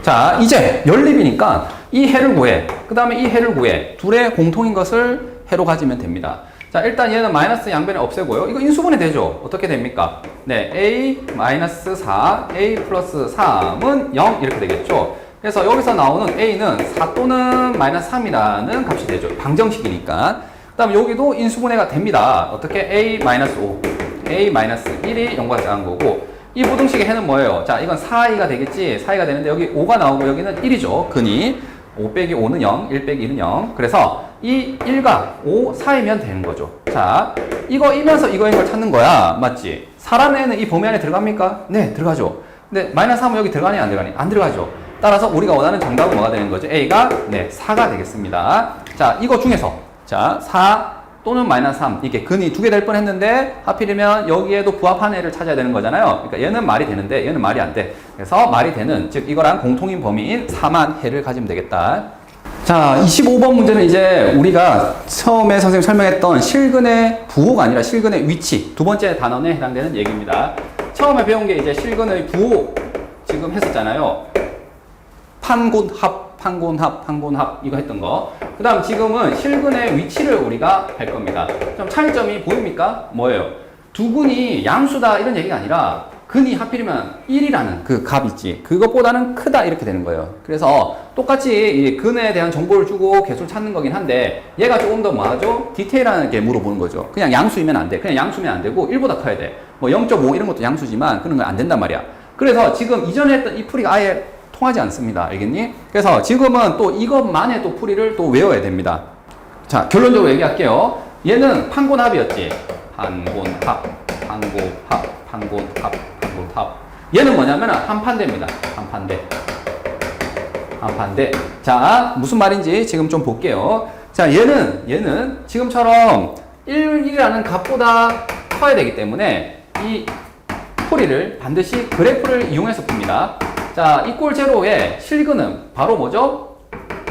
자, 이제 연립이니까 이 해를 구해. 그 다음에 이 해를 구해. 둘의 공통인 것을 해로 가지면 됩니다. 자, 일단 얘는 마이너스 양변을 없애고요. 이거 인수분해 되죠? 어떻게 됩니까? 네, a 마이너스 4, a 플러스 3은 0 이렇게 되겠죠? 그래서 여기서 나오는 a는 4 또는 마이너스 3이라는 값이 되죠. 방정식이니까. 그 다음 여기도 인수분해가 됩니다. 어떻게? a 마이너스 5, a 마이너스 1이 0보다 작은 거고 이 부등식의 해는 뭐예요? 자, 이건 4i가 되겠지? 4i가 되는데 여기 5가 나오고 여기는 1이죠. 근이 5 빼기 5는 0, 1 빼기 1은 0. 그래서 이 1과 5 사이면 되는 거죠. 자, 이거이면서 이거인 걸 찾는 거야. 맞지? 4라는 애는 이 범위 안에 들어갑니까? 네, 들어가죠. 근데 마이너스 3은 여기 들어가니 안 들어가니? 안 들어가죠. 따라서 우리가 원하는 정답은 뭐가 되는 거죠? A가 네, 4가 되겠습니다. 자, 이거 중에서 자, 4 또는 마이너스 3 이게 근이 두 개 될 뻔했는데 하필이면 여기에도 부합한 애를 찾아야 되는 거잖아요. 그러니까 얘는 말이 되는데 얘는 말이 안 돼. 그래서 말이 되는 즉 이거랑 공통인 범위인 4만 해를 가지면 되겠다. 자, 25번 문제는 이제 우리가 처음에 선생님 설명했던 실근의 부호가 아니라 실근의 위치 두 번째 단원에 해당되는 얘기입니다. 처음에 배운 게 이제 실근의 부호 지금 했었잖아요. 판곤합 이거 했던 거. 그 다음 지금은 실근의 위치를 우리가 할 겁니다. 좀 차이점이 보입니까? 뭐예요? 두 근이 양수다 이런 얘기가 아니라 근이 하필이면 1이라는 그 값 있지. 그것보다는 크다 이렇게 되는 거예요. 그래서 똑같이 이 근에 대한 정보를 주고 개수를 찾는 거긴 한데 얘가 조금 더 뭐하죠? 디테일하게 물어보는 거죠. 그냥 양수이면 안 돼. 그냥 양수면 안 되고 1보다 커야 돼. 뭐 0.5 이런 것도 양수지만 그런 건 안 된단 말이야. 그래서 지금 이전에 했던 이 풀이가 아예 통하지 않습니다. 알겠니? 그래서 지금은 또 이것만의 또 풀이를 또 외워야 됩니다. 자, 결론적으로 얘기할게요. 얘는 판곤합이었지. 판곤합. 얘는 뭐냐면 한판대입니다. 한판대. 자, 무슨 말인지 지금 좀 볼게요. 자, 얘는 지금처럼 1이라는 값보다 커야 되기 때문에 이 풀이를 반드시 그래프를 이용해서 풉니다. 자, 이꼴 제로의 실근은 바로 뭐죠?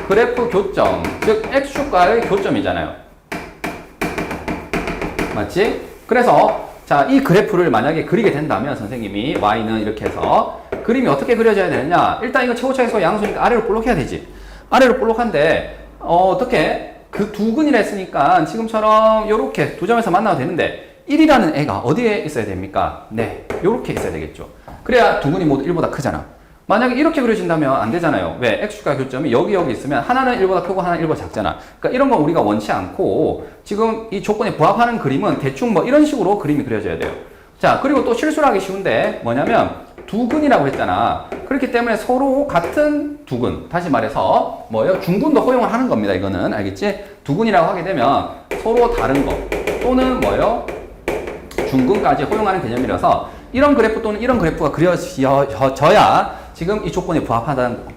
그래프 교점, 즉 x축과의 교점이잖아요. 맞지? 그래서 자, 이 그래프를 만약에 그리게 된다면 선생님이 y는 이렇게 해서 그림이 어떻게 그려져야 되느냐? 일단 이거 최고차에서 양수니까 아래로 볼록해야 되지. 아래로 볼록한데 어떻게? 그 두 근이라 했으니까 지금처럼 이렇게 두 점에서 만나도 되는데 1이라는 애가 어디에 있어야 됩니까? 네, 이렇게 있어야 되겠죠. 그래야 두 근이 모두 1보다 크잖아. 만약에 이렇게 그려진다면 안 되잖아요. 왜? x축과 교점이 여기 있으면 하나는 1보다 크고 하나는 1보다 작잖아. 그러니까 이런 건 우리가 원치 않고 지금 이 조건에 부합하는 그림은 대충 뭐 이런 식으로 그림이 그려져야 돼요. 자, 그리고 또 실수를 하기 쉬운데 뭐냐면 두 근이라고 했잖아. 그렇기 때문에 서로 같은 두 근. 다시 말해서 뭐예요? 중근도 허용을 하는 겁니다. 이거는 알겠지? 두 근이라고 하게 되면 서로 다른 거 또는 뭐예요? 중근까지 허용하는 개념이라서 이런 그래프 또는 이런 그래프가 그려져야 지금 이 조건에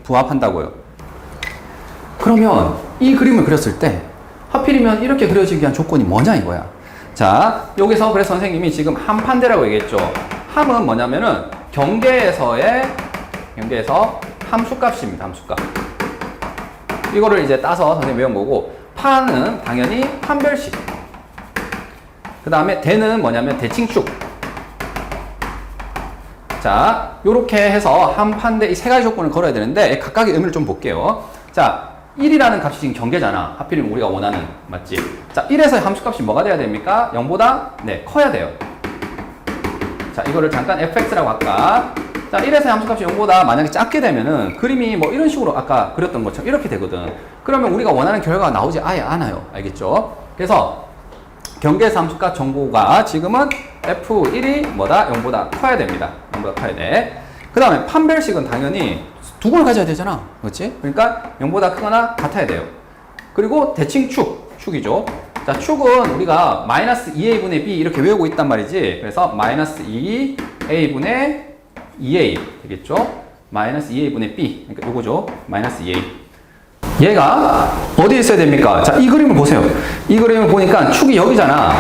부합한다고요. 그러면 이 그림을 그렸을 때 하필이면 이렇게 그려지기 위한 조건이 뭐냐 이거야. 자, 여기서 그래서 선생님이 지금 함판대라고 얘기했죠. 함은 뭐냐면은 경계에서 함수값입니다. 함수값. 이거를 이제 따서 선생님 외운 거고, 파는 당연히 판별식. 그 다음에 대는 뭐냐면 대칭축. 자, 요렇게 해서 한 판대 이 세 가지 조건을 걸어야 되는데 각각의 의미를 좀 볼게요. 자, 1이라는 값이 지금 경계잖아. 하필이면 우리가 원하는, 맞지? 자, 1에서의 함수값이 뭐가 돼야 됩니까? 0보다 네, 커야 돼요. 자, 이거를 잠깐 fx라고 할까? 자, 1에서의 함수값이 0보다 만약에 작게 되면은 그림이 뭐 이런 식으로 아까 그렸던 것처럼 이렇게 되거든. 그러면 우리가 원하는 결과가 나오지 아예 않아요. 알겠죠? 그래서 경계에서 함수값 정보가 지금은 f1이 뭐다? 0보다 커야 됩니다. 0보다 커야 돼. 그 다음에 판별식은 당연히 두 걸 가져야 되잖아. 그렇지? 그러니까 0보다 크거나 같아야 돼요. 그리고 대칭축, 축이죠. 자, 축은 우리가 마이너스 2a분의 b 이렇게 외우고 있단 말이지. 그래서 마이너스 2a분의 2a 되겠죠? 마이너스 2a분의 b. 그러니까 요거죠. 마이너스 2a. 얘가 어디에 있어야 됩니까? 자, 이 그림을 보세요. 이 그림을 보니까 축이 여기잖아.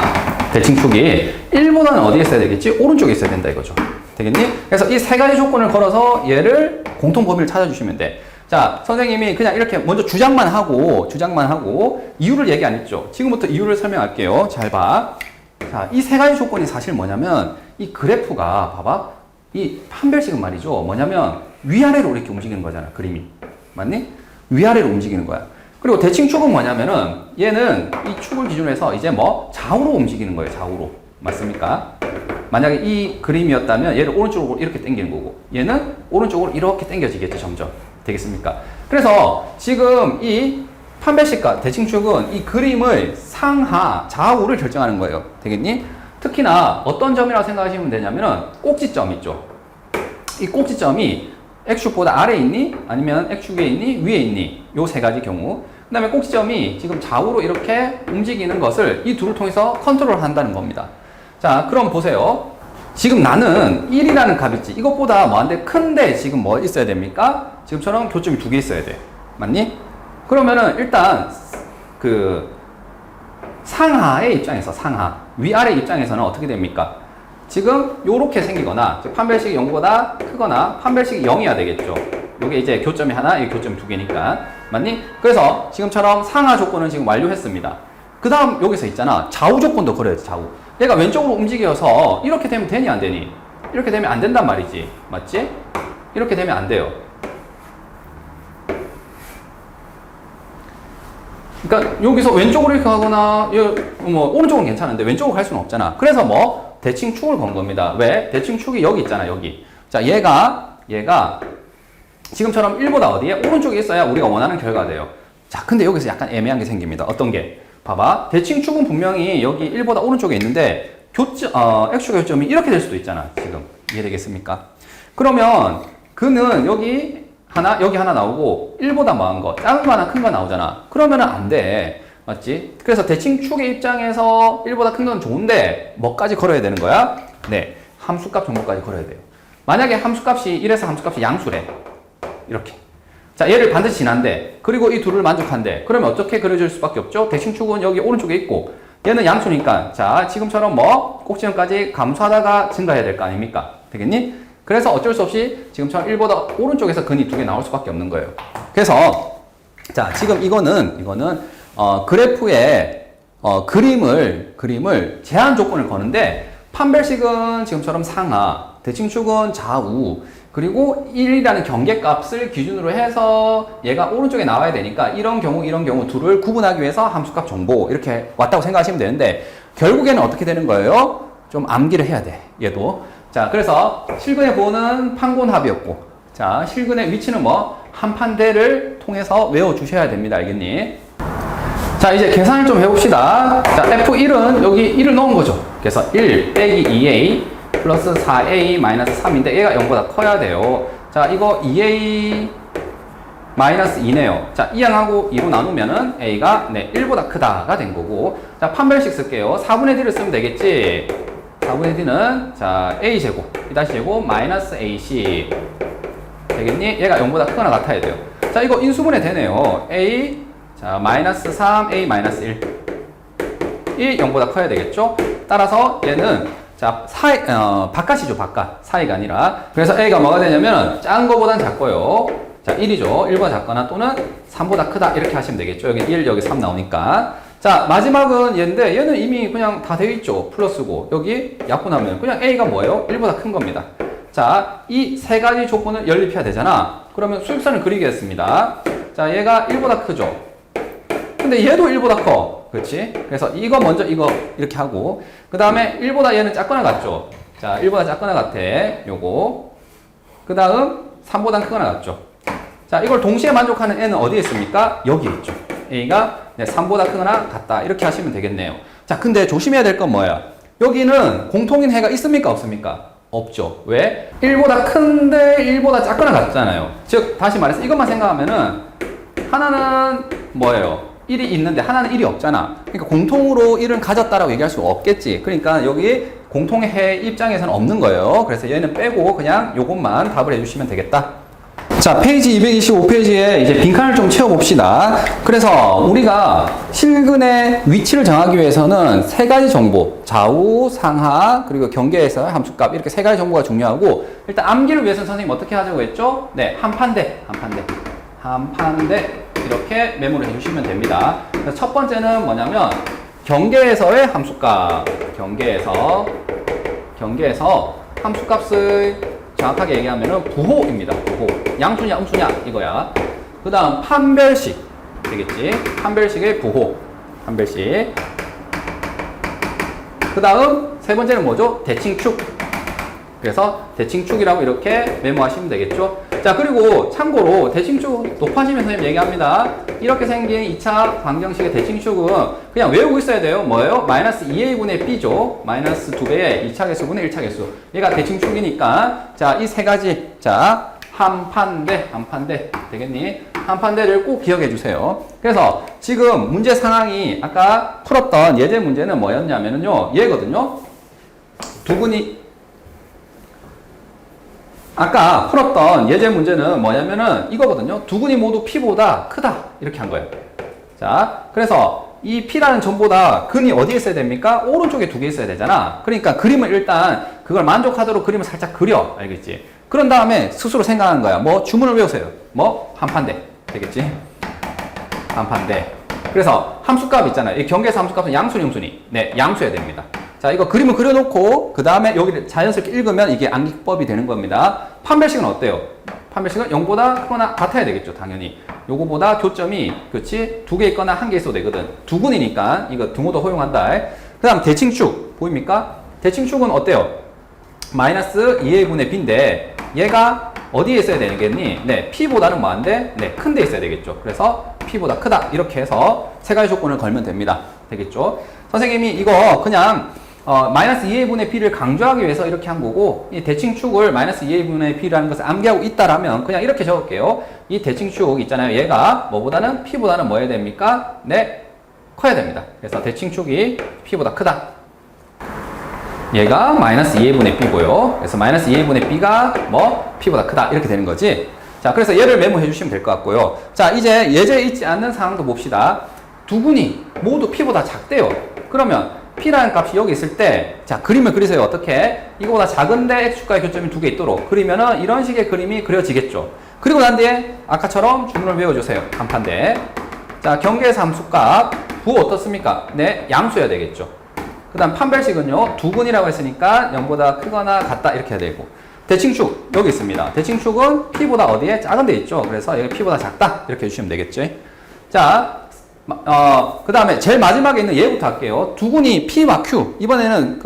대칭축이. 1보다는 어디에 있어야 되겠지? 오른쪽에 있어야 된다 이거죠. 되겠니? 그래서 이 세 가지 조건을 걸어서 얘를 공통 범위를 찾아주시면 돼. 자, 선생님이 그냥 이렇게 먼저 주장만 하고 이유를 얘기 안 했죠. 지금부터 이유를 설명할게요. 잘 봐. 자, 이 세 가지 조건이 사실 뭐냐면 이 그래프가 봐봐. 이 판별식은 말이죠. 뭐냐면 위아래로 이렇게 움직이는 거잖아. 그림이. 맞니? 위아래로 움직이는 거야. 그리고 대칭축은 뭐냐면은 얘는 이 축을 기준으로 해서 이제 뭐 좌우로 움직이는 거예요. 좌우로. 맞습니까? 만약에 이 그림이었다면 얘를 오른쪽으로 이렇게 당기는 거고 얘는 오른쪽으로 이렇게 당겨지겠죠. 점점. 되겠습니까? 그래서 지금 이 판별식과 대칭축은 이 그림을 상하, 좌우를 결정하는 거예요. 되겠니? 특히나 어떤 점이라고 생각하시면 되냐면은 꼭지점 있죠. 이 꼭지점이 X축보다 아래에 있니? 아니면 X축 위에 있니? 위에 있니? 요 세 가지 경우. 그 다음에 꼭지점이 지금 좌우로 이렇게 움직이는 것을 이 둘을 통해서 컨트롤 한다는 겁니다. 자, 그럼 보세요. 지금 나는 1이라는 값 있지. 이것보다 뭐한데 큰데 지금 뭐 있어야 됩니까? 지금처럼 교점이 두 개 있어야 돼. 맞니? 그러면은 일단 그 상하의 입장에서 위아래 입장에서는 어떻게 됩니까? 지금 요렇게 생기거나 판별식이 0보다 크거나 판별식이 0이어야 되겠죠. 요게 이제 교점이 하나, 이 교점이 두 개니까. 맞니? 그래서 지금처럼 상하 조건은 지금 완료했습니다. 그 다음 여기서 있잖아. 좌우 조건도 그래야지, 좌우. 얘가 왼쪽으로 움직여서 이렇게 되면 되니 안 되니? 이렇게 되면 안 된단 말이지. 맞지? 이렇게 되면 안 돼요. 그러니까 여기서 왼쪽으로 이렇게 가거나 뭐 오른쪽은 괜찮은데 왼쪽으로 갈 수는 없잖아. 그래서 뭐 대칭축을 건 겁니다. 왜? 대칭축이 여기 있잖아. 여기. 자, 얘가 지금처럼 1보다 어디에? 오른쪽에 있어야 우리가 원하는 결과가 돼요. 자, 근데 여기서 약간 애매한 게 생깁니다. 어떤 게? 봐봐. 대칭축은 분명히 여기 1보다 오른쪽에 있는데 X축 교점이 이렇게 될 수도 있잖아. 지금. 이해되겠습니까? 그러면 그는 여기 하나 나오고 1보다 뭐한 거, 작은 거 하나 큰 거 나오잖아. 그러면은 안 돼. 맞지? 그래서 대칭축의 입장에서 1보다 큰 건 좋은데 뭐까지 걸어야 되는 거야? 네. 함수값 정보까지 걸어야 돼요. 만약에 함수값이 1에서 함수값이 양수래. 이렇게. 자, 얘를 반드시 지난대. 그리고 이 둘을 만족한대. 그러면 어떻게 그려줄 수밖에 없죠? 대칭축은 여기 오른쪽에 있고 얘는 양수니까 자, 지금처럼 뭐 꼭지점까지 감소하다가 증가해야 될 거 아닙니까? 되겠니? 그래서 어쩔 수 없이 지금처럼 1보다 오른쪽에서 근이 두 개 나올 수밖에 없는 거예요. 그래서 자, 지금 이거는 그래프의 그림을 제한 조건을 거는데 판별식은 지금처럼 상하, 대칭축은 좌우, 그리고 1이라는 경계값을 기준으로 해서 얘가 오른쪽에 나와야 되니까 이런 경우 둘을 구분하기 위해서 함수값 정보 이렇게 왔다고 생각하시면 되는데 결국에는 어떻게 되는 거예요? 좀 암기를 해야 돼. 얘도. 자, 그래서 실근의 보호는 판곤합이었고 자, 실근의 위치는 뭐 한 판대를 통해서 외워주셔야 됩니다. 알겠니? 자, 이제 계산을 좀 해봅시다. 자, F1은 여기 1을 넣은 거죠. 그래서 1 빼기 2A 플러스 4A 마이너스 3인데 얘가 0보다 커야 돼요. 자, 이거 2A 마이너스 2네요. 자, 2항하고 2로 나누면은 A가 1보다 크다가 된 거고. 자, 판별식 쓸게요. 4분의 D를 쓰면 되겠지. 4분의 D는 자, A제곱, B-제곱 마이너스 AC 되겠니? 얘가 0보다 크거나 같아야 돼요. 자, 이거 인수분해 되네요. A 자, 마이너스 3, A 마이너스 1. 이 0보다 커야 되겠죠? 따라서 얘는 자, 바깥이죠, 바깥. 사이가 아니라. 그래서 A가 뭐가 되냐면 작은 거보단 작고요. 자, 1이죠. 1보다 작거나 또는 3보다 크다. 이렇게 하시면 되겠죠. 여기 1, 여기 3 나오니까. 자, 마지막은 얘인데 얘는 이미 그냥 다 되어 있죠. 플러스고 여기 약분하면 그냥 A가 뭐예요? 1보다 큰 겁니다. 자, 이 세 가지 조건을 연립해야 되잖아. 그러면 수직선을 그리겠습니다. 자, 얘가 1보다 크죠. 근데 얘도 1보다 커. 그렇지? 그래서 이거 먼저 이거 이렇게 하고 그 다음에 1보다 얘는 작거나 같죠. 자, 1보다 작거나 같아. 요거. 그 다음 3보다 크거나 같죠. 자, 이걸 동시에 만족하는 N은 어디에 있습니까? 여기 있죠. A가 3보다 크거나 같다. 이렇게 하시면 되겠네요. 자, 근데 조심해야 될 건 뭐야? 여기는 공통인 해가 있습니까? 없습니까? 없죠. 왜? 1보다 큰데 1보다 작거나 같잖아요. 즉, 다시 말해서 이것만 생각하면은 하나는 뭐예요? 1이 있는데 하나는 1이 없잖아. 그러니까 공통으로 1은 가졌다라고 얘기할 수 없겠지. 그러니까 여기 공통의 해 입장에서는 없는 거예요. 그래서 얘는 빼고 그냥 요것만 답을 해주시면 되겠다. 자, 페이지 225페이지에 이제 빈칸을 좀 채워봅시다. 그래서 우리가 실근의 위치를 정하기 위해서는 세 가지 정보, 좌우, 상하, 그리고 경계에서 함수값 이렇게 세 가지 정보가 중요하고 일단 암기를 위해서는 선생님 어떻게 하자고 했죠? 네, 한 판대 이렇게 메모를 해주시면 됩니다. 그래서 첫 번째는 뭐냐면 경계에서의 함수값, 경계에서 함수값을 정확하게 얘기하면 부호입니다. 부호. 양수냐 음수냐 이거야. 그 다음 판별식 되겠지. 판별식의 부호. 판별식. 그 다음 세 번째는 뭐죠? 대칭축. 그래서 대칭축이라고 이렇게 메모하시면 되겠죠. 자, 그리고 참고로 대칭축 높아지면 선생님 얘기합니다. 이렇게 생긴 2차 방정식의 대칭축은 그냥 외우고 있어야 돼요. 뭐예요? 마이너스 2a분의 b죠. 마이너스 2배의 2차 개수분의 1차 개수. 얘가 대칭축이니까 자, 이 세 가지. 자, 한판대 되겠니? 한판대를 꼭 기억해 주세요. 그래서 지금 문제 상황이 아까 풀었던 예제 문제는 뭐였냐면요. 얘거든요. 두근이 아까 풀었던 예제 문제는 뭐냐면은 이거거든요. 두근이 모두 P보다 크다. 이렇게 한 거예요. 자, 그래서 이 P라는 점보다 근이 어디에 있어야 됩니까? 오른쪽에 두 개 있어야 되잖아. 그러니까 그림을 일단 그걸 만족하도록 그림을 살짝 그려. 알겠지? 그런 다음에 스스로 생각하는 거야. 뭐 주문을 외우세요. 뭐 한판대. 되겠지? 한판대. 그래서 함수값 있잖아요. 이 경계에서 함수값은 양수니 음수니? 네, 양수여야 됩니다. 자, 이거 그림을 그려놓고 그 다음에 여기를 자연스럽게 읽으면 이게 암기법이 되는 겁니다. 판별식은 어때요? 판별식은 0보다 크거나 같아야 되겠죠, 당연히. 요거보다 교점이, 그렇지? 두 개 있거나 한 개 있어도 되거든. 두근이니까 이거 등호도 허용한다. 그 다음 대칭축 보입니까? 대칭축은 어때요? 마이너스 2a분의 b인데 얘가 어디에 있어야 되겠니? 네, P보다는 뭐한데? 네, 큰 데 있어야 되겠죠. 그래서 P보다 크다. 이렇게 해서 세 가지 조건을 걸면 됩니다. 되겠죠? 선생님이 이거 그냥 마이너스 2a분의 b를 강조하기 위해서 이렇게 한 거고 이 대칭축을 마이너스 2a분의 b라는 것을 암기하고 있다라면 그냥 이렇게 적을게요. 이 대칭축 있잖아요. 얘가 뭐보다는 P보다는 뭐 해야 됩니까? 네, 커야 됩니다. 그래서 대칭축이 P보다 크다. 얘가 마이너스 2a분의 b고요. 그래서 마이너스 2a분의 b가 뭐 P보다 크다. 이렇게 되는 거지. 자, 그래서 얘를 메모해 주시면 될 것 같고요. 자, 이제 예제에 있지 않는 상황도 봅시다. 두 분이 모두 P보다 작대요. 그러면 P라는 값이 여기 있을 때, 자, 그림을 그리세요. 어떻게? 이거보다 작은데 X축과의 교점이 두 개 있도록 그리면은 이런 식의 그림이 그려지겠죠. 그리고 난 뒤에 아까처럼 주문을 외워주세요. 간판대. 자, 경계에서 함수값. 부호 어떻습니까? 네, 양수여야 되겠죠. 그 다음 판별식은요. 두근이라고 했으니까 0보다 크거나 같다. 이렇게 해야 되고. 대칭축, 여기 있습니다. 대칭축은 P보다 어디에? 작은 데 있죠. 그래서 여기 P보다 작다. 이렇게 해주시면 되겠죠. 자, 그 다음에 제일 마지막에 있는 얘부터 할게요. 두근이 P와 Q. 이번에는,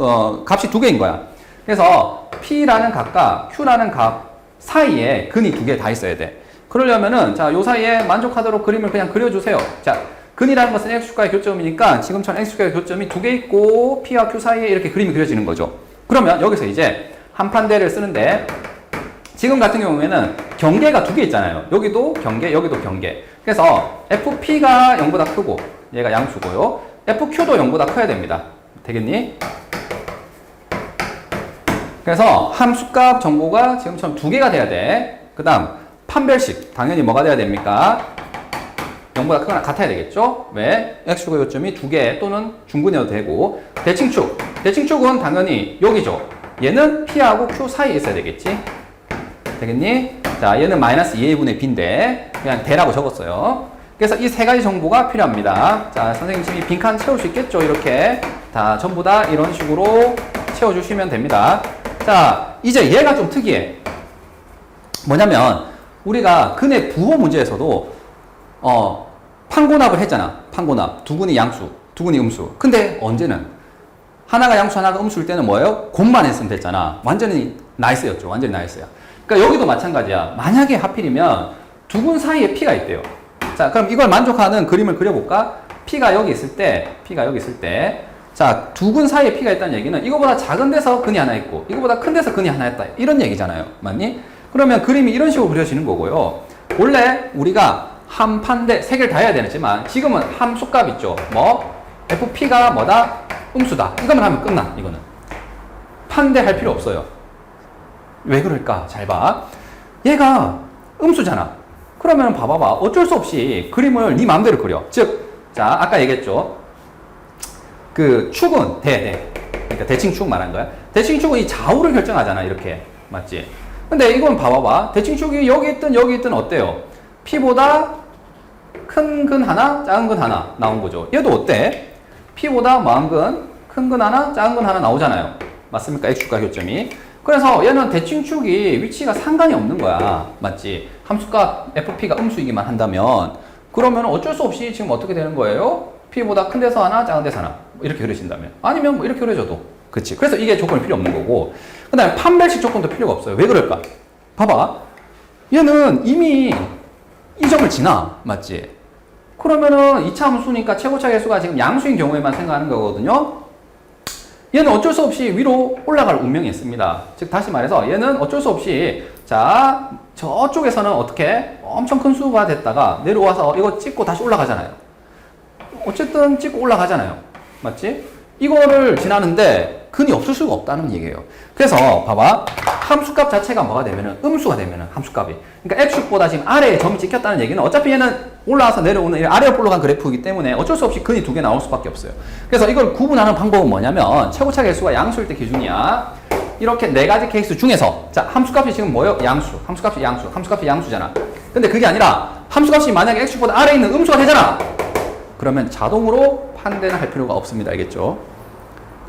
값이 두 개인 거야. 그래서 P라는 값과 Q라는 값 사이에 근이 두 개 다 있어야 돼. 그러려면은, 자, 요 사이에 만족하도록 그림을 그냥 그려주세요. 자, 근이라는 것은 X축과의 교점이니까 지금처럼 X축과의 교점이 두 개 있고 P와 Q 사이에 이렇게 그림이 그려지는 거죠. 그러면 여기서 이제 한판대를 쓰는데 지금 같은 경우에는 경계가 두 개 있잖아요. 여기도 경계, 여기도 경계. 그래서 FP가 0보다 크고 얘가 양수고요. FQ도 0보다 커야 됩니다. 되겠니? 그래서 함수값 정보가 지금처럼 두 개가 돼야 돼. 그 다음 판별식 당연히 뭐가 돼야 됩니까? 0보다 크거나 같아야 되겠죠? 왜? X축의 요점이 두 개 또는 중근이어도 되고 대칭축. 대칭축은 당연히 여기죠. 얘는 P하고 Q 사이에 있어야 되겠지? 되겠니? 자, 얘는 마이너스 2a분의 b인데 그냥 대라고 적었어요. 그래서 이 세 가지 정보가 필요합니다. 자, 선생님 지금 이 빈칸 채울 수 있겠죠? 이렇게 다 전부 다 이런 식으로 채워주시면 됩니다. 자, 이제 얘가 좀 특이해. 뭐냐면 우리가 근의 부호 문제에서도 판고납을 했잖아. 판고납. 두근이 양수, 두근이 음수. 근데 언제는 하나가 양수, 하나가 음수일 때는 뭐예요? 곱만 했으면 됐잖아. 완전히 나이스였죠. 완전히 나이스야. 그러니까 여기도 마찬가지야. 만약에 하필이면 두근 사이에 P가 있대요. 자, 그럼 이걸 만족하는 그림을 그려볼까? P가 여기 있을 때, 자, 두근 사이에 P가 있다는 얘기는 이거보다 작은 데서 근이 하나 있고, 이거보다 큰 데서 근이 하나 있다. 이런 얘기잖아요. 맞니? 그러면 그림이 이런 식으로 그려지는 거고요. 원래 우리가 한 판대, 세 개를 다 해야 되지만, 지금은 함수값 있죠. 뭐, FP가 뭐다? 음수다. 이것만 하면 끝나, 이거는. 판대 할 필요 없어요. 왜 그럴까? 잘 봐. 얘가 음수잖아. 그러면 봐봐봐. 어쩔 수 없이 그림을 네 마음대로 그려. 즉, 자, 아까 얘기했죠. 그 축은 그러니까 대칭축 말한 거야. 대칭축은 이 좌우를 결정하잖아. 이렇게. 맞지? 근데 이건 봐봐봐. 대칭축이 여기 있든 어때요? P보다 큰 근 하나, 작은 근 하나 나온 거죠. 얘도 어때? P보다 뭐한 근, 큰 근 하나, 작은 근 하나 나오잖아요. 맞습니까? X축과 교점이. 그래서 얘는 대칭축이 위치가 상관이 없는 거야. 맞지? 함수값 FP가 음수이기만 한다면 그러면 어쩔 수 없이 지금 어떻게 되는 거예요? P보다 큰 데서 하나, 작은 데서 하나. 이렇게 그려진다면. 아니면 뭐 이렇게 그려져도. 그치? 그래서 이게 조건이 필요 없는 거고. 그 다음에 판별식 조건도 필요가 없어요. 왜 그럴까? 봐봐. 얘는 이미 이 점을 지나. 맞지? 그러면은 2차 함수니까 최고차 계수가 지금 양수인 경우에만 생각하는 거거든요. 얘는 어쩔 수 없이 위로 올라갈 운명이 있습니다. 즉 다시 말해서 얘는 어쩔 수 없이 자 저쪽에서는 어떻게 엄청 큰 수가 됐다가 내려와서 이거 찍고 다시 올라가잖아요. 어쨌든 찍고 올라가잖아요. 맞지? 이거를 지나는데 근이 없을 수가 없다는 얘기예요. 그래서 봐봐. 함수값 자체가 뭐가 되면은 음수가 되면은 함수값이. 그러니까 X축보다 지금 아래에 점이 찍혔다는 얘기는 어차피 얘는 올라와서 내려오는 아래로 올라간 그래프이기 때문에 어쩔 수 없이 근이 두 개 나올 수밖에 없어요. 그래서 이걸 구분하는 방법은 뭐냐면 최고차 계수가 양수일 때 기준이야. 이렇게 네 가지 케이스 중에서 자 함수값이 지금 뭐예요? 양수. 함수값이 양수잖아. 근데 그게 아니라 함수값이 만약에 X축보다 아래에 있는 음수가 되잖아. 그러면 자동으로 판단을 할 필요가 없습니다. 알겠죠?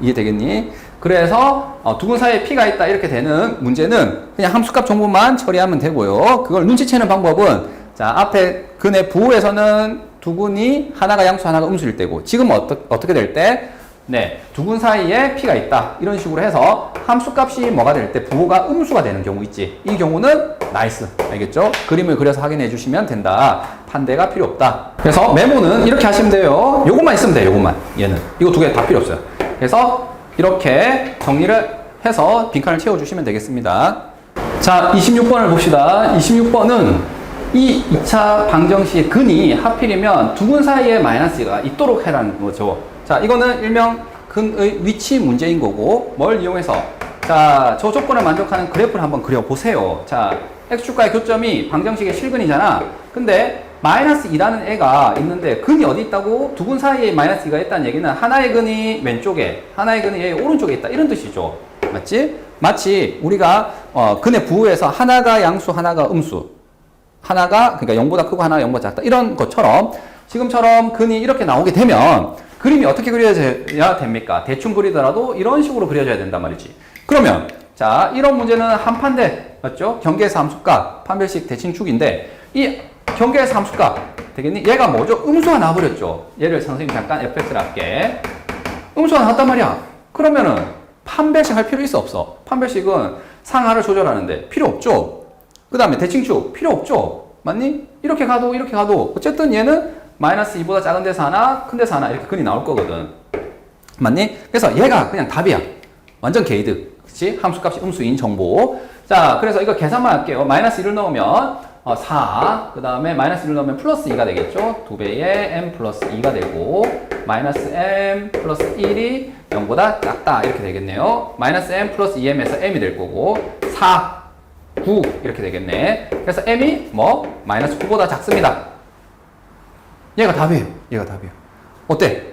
이해되겠니? 그래서 두근 사이에 P가 있다 이렇게 되는 문제는 그냥 함수값 정보만 처리하면 되고요. 그걸 눈치채는 방법은 자 앞에 근의 부호에서는 두근이 하나가 양수 하나가 음수일 때고 지금 어떻게 될 때? 네, 두근 사이에 P가 있다 이런 식으로 해서 함수값이 뭐가 될 때 부호가 음수가 되는 경우 있지. 이 경우는 나이스. 알겠죠? 그림을 그려서 확인해 주시면 된다. 판대가 필요 없다. 그래서 메모는 이렇게 하시면 돼요. 요것만 있으면 돼요. 요것만. 얘는. 이거 두 개 다 필요 없어요. 그래서 이렇게 정리를 해서 빈칸을 채워주시면 되겠습니다. 자, 26번을 봅시다. 26번은 이 2차 방정식의 근이 하필이면 두근 사이에 마이너스가 있도록 해라는 거죠. 자, 이거는 일명 근의 위치 문제인 거고 뭘 이용해서 자, 저 조건을 만족하는 그래프를 한번 그려보세요. 자, X축과의 교점이 방정식의 실근이잖아. 근데 마이너스 2라는 애가 있는데 근이 어디 있다고? 두 근 사이에 마이너스 2가 있다는 얘기는 하나의 근이 왼쪽에 하나의 근이 얘 오른쪽에 있다 이런 뜻이죠. 맞지? 마치 우리가 근의 부호에서 하나가 양수 하나가 음수 하나가 그러니까 0보다 크고 하나가 0보다 작다 이런 것처럼 지금처럼 근이 이렇게 나오게 되면 그림이 어떻게 그려져야 됩니까? 대충 그리더라도 이런 식으로 그려져야 된단 말이지. 그러면 자 이런 문제는 한 판대 맞죠? 경계에서 함수값 판별식 대칭축인데 이 경계에서 함수값 되겠니? 얘가 뭐죠? 음수가 나와버렸죠. 얘를 선생님 잠깐 fx를 할게. 음수가 나왔단 말이야. 그러면은 판별식 할 필요 있어 없어? 판별식은 상하를 조절하는데 필요 없죠. 그 다음에 대칭축 필요 없죠. 맞니? 이렇게 가도 어쨌든 얘는 마이너스 2보다 작은 데서 하나 큰 데서 하나 이렇게 근이 나올 거거든. 맞니? 그래서 얘가 그냥 답이야. 완전 게이드. 그치? 함수값이 음수인 정보. 자, 그래서 이거 계산만 할게요. 마이너스 1을 넣으면 4, 그 다음에 마이너스 1을 넣으면 플러스 2가 되겠죠. 2배의 m 플러스 2가 되고 마이너스 m 플러스 1이 0보다 작다 이렇게 되겠네요. 마이너스 m 플러스 2m에서 m이 될 거고 4, 9 이렇게 되겠네. 그래서 m이 뭐? 마이너스 9보다 작습니다. 얘가 답이에요. 어때?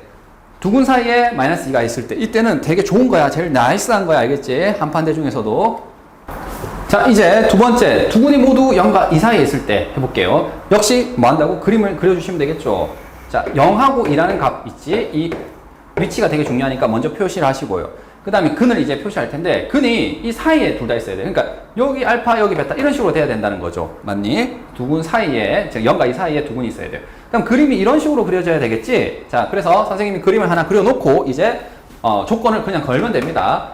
두 근 사이에 마이너스 2가 있을 때 이때는 되게 좋은 거야. 제일 나이스한 거야. 알겠지? 한 판대 중에서도. 자, 이제 두 번째, 두근이 모두 0과 2 사이에 있을 때 해볼게요. 역시 뭐 한다고? 그림을 그려주시면 되겠죠. 자, 0하고 2라는 값 있지? 이 위치가 되게 중요하니까 먼저 표시를 하시고요. 그 다음에 근을 이제 표시할 텐데, 근이 이 사이에 둘 다 있어야 돼요. 그러니까 여기 알파, 여기 베타 이런 식으로 돼야 된다는 거죠. 맞니? 두근 사이에, 즉 0과 2 사이에 두근이 있어야 돼요. 그럼 그림이 이런 식으로 그려져야 되겠지? 자, 그래서 선생님이 그림을 하나 그려놓고 이제 조건을 그냥 걸면 됩니다.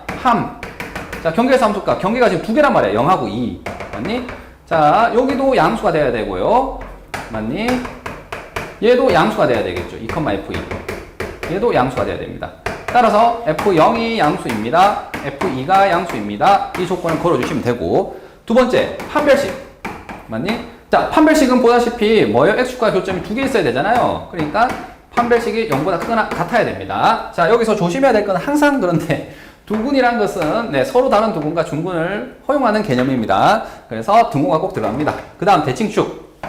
자, 경계에서 함수 값. 경계가 지금 두 개란 말이에요. 0하고 2. 맞니? 자, 여기도 양수가 돼야 되고요. 맞니? 얘도 양수가 돼야 되겠죠. 2, F2. 얘도 양수가 돼야 됩니다. 따라서 F0이 양수입니다. F2가 양수입니다. 이 조건을 걸어주시면 되고. 두 번째, 판별식. 맞니? 자, 판별식은 보다시피 뭐예요? x축과 교점이 두 개 있어야 되잖아요. 그러니까 판별식이 0보다 크거나 같아야 됩니다. 자, 여기서 조심해야 될 건 항상 그런데 두근이란 것은 서로 다른 두근과 중근을 허용하는 개념입니다. 그래서 등호가 꼭 들어갑니다. 그 다음 대칭축.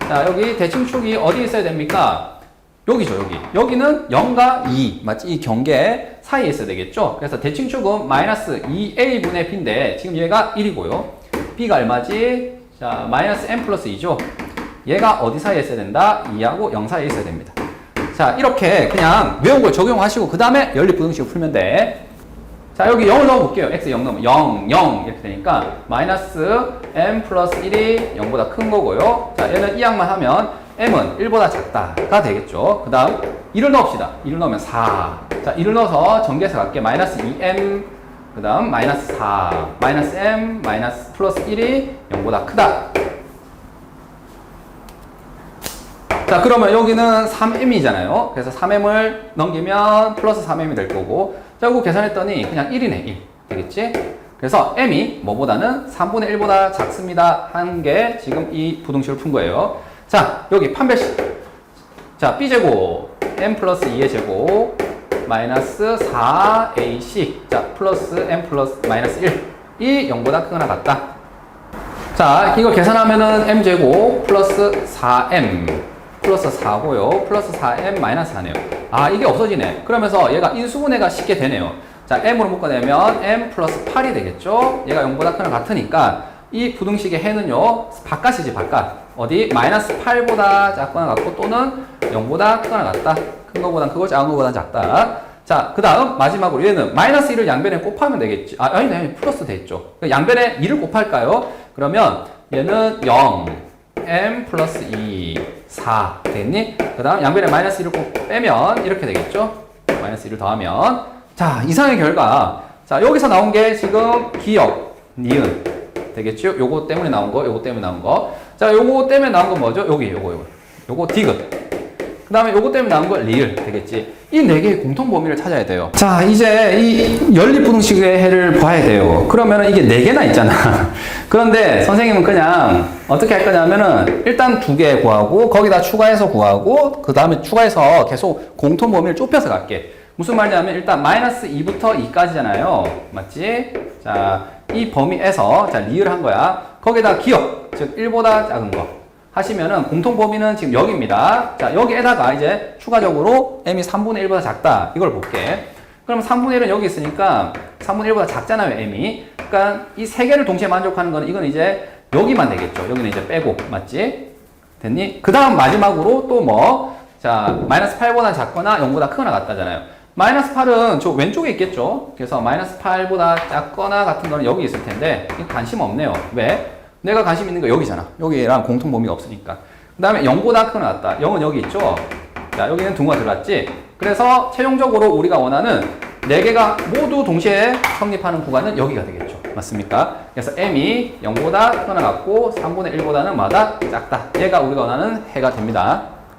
자, 여기 대칭축이 어디 있어야 됩니까? 여기죠, 여기. 여기는 0과 2, 맞지? 이 경계 사이에 있어야 되겠죠? 그래서 대칭축은 마이너스 2a분의 b인데, 지금 얘가 1이고요. b가 얼마지? 자, 마이너스 m 플러스 2죠? 얘가 어디 사이에 있어야 된다? 2하고 0 사이에 있어야 됩니다. 자, 이렇게 그냥 외운 걸 적용하시고, 그 다음에 연립부등식을 풀면 돼. 자, 여기 0을 넣어볼게요. x 0 넣으면 0, 0 이렇게 되니까 마이너스 m 플러스 1이 0보다 큰 거고요. 자, 얘는 이항만 하면 m은 1보다 작다가 되겠죠. 그 다음 2를 넣읍시다. 2를 넣으면 4. 자, 2를 넣어서 전개해서 갈게. 마이너스 2m, 그 다음 마이너스 4, 마이너스 m, 마이너스 플러스 1이 0보다 크다. 자, 그러면 여기는 3m이잖아요. 그래서 3m을 넘기면 플러스 3m이 될 거고, 자, 이거 계산했더니 그냥 1이네, 1. 되겠지? 그래서 m이 뭐보다는 3분의 1보다 작습니다. 한 게 지금 이 부등식을 푼 거예요. 자, 여기 판별식. 자, b제곱, m 플러스 2의 제곱, 마이너스 4ac. 자, 플러스 m 플러스 마이너스 1. 이 0보다 크거나 같다. 자, 이거 계산하면은 m제곱 플러스 4m. 플러스 4고요. 플러스 4m 마이너스 4네요. 아, 이게 없어지네. 그러면서 얘가 인수분해가 쉽게 되네요. 자, m으로 묶어내면 m 플러스 8이 되겠죠? 얘가 0보다 크거나 같으니까 이 부등식의 해는요, 바깥이지, 바깥. 어디? 마이너스 8보다 작거나 같고 또는 0보다 크거나 같다. 큰 거보단 크고 작은 거보단 작다. 자, 그 다음 마지막으로 얘는 마이너스 1을 양변에 곱하면 되겠지. 아, 아니네. 플러스 돼 있죠. 양변에 2를 곱할까요? 그러면 얘는 0, m 플러스 2, 4 됐니? 그 다음 양변에 마이너스 1을 꼭 빼면 이렇게 되겠죠? 마이너스 1을 더하면. 자, 이상의 결과. 자, 여기서 나온 게 지금 기역, 니은 되겠죠? 요거 때문에 나온 거, 요거 때문에 나온 거. 자, 요거 때문에 나온 건 뭐죠? 요거 디귿. 그 다음에 요거 때문에 나온 거 리을 되겠지. 이 네 개의 공통 범위를 찾아야 돼요. 자, 이제 이 연립부등식의 해를 봐야 돼요. 그러면은 이게 네 개나 있잖아. 그런데 선생님은 그냥 어떻게 할 거냐면은 일단 두 개 구하고 거기다 추가해서 구하고 그 다음에 추가해서 계속 공통 범위를 좁혀서 갈게. 무슨 말이냐면 일단 마이너스 2부터 2까지잖아요. 맞지? 자, 이 범위에서 자, 리을 한 거야. 거기다 기억, 즉 1보다 작은 거 하시면은 공통 범위는 지금 여기입니다. 자, 여기에다가 이제 추가적으로 m이 3분의 1보다 작다. 이걸 볼게. 그럼 3분의 1은 여기 있으니까 3분의 1보다 작잖아요, m이. 그러니까 이 세 개를 동시에 만족하는 거는 이건 이제 여기만 되겠죠. 여기는 이제 빼고. 맞지? 됐니? 그 다음 마지막으로 또 뭐? 자, 마이너스 8보다 작거나 0보다 크거나 같다잖아요. 마이너스 8은 저 왼쪽에 있겠죠? 그래서 마이너스 8보다 작거나 같은 거는 여기 있을 텐데 관심 없네요. 왜? 내가 관심 있는 거 여기잖아. 여기랑 공통 범위가 없으니까. 그 다음에 0보다 크거나 같다. 0은 여기 있죠? 자, 여기는 등호가 들어갔지? 그래서 최종적으로 우리가 원하는 4개가 모두 동시에 성립하는 구간은 여기가 되겠죠. 맞습니까? 그래서 m이 0보다 크거나 같고 3분의 1보다는 마다 작다. 얘가 우리가 원하는 해가 됩니다.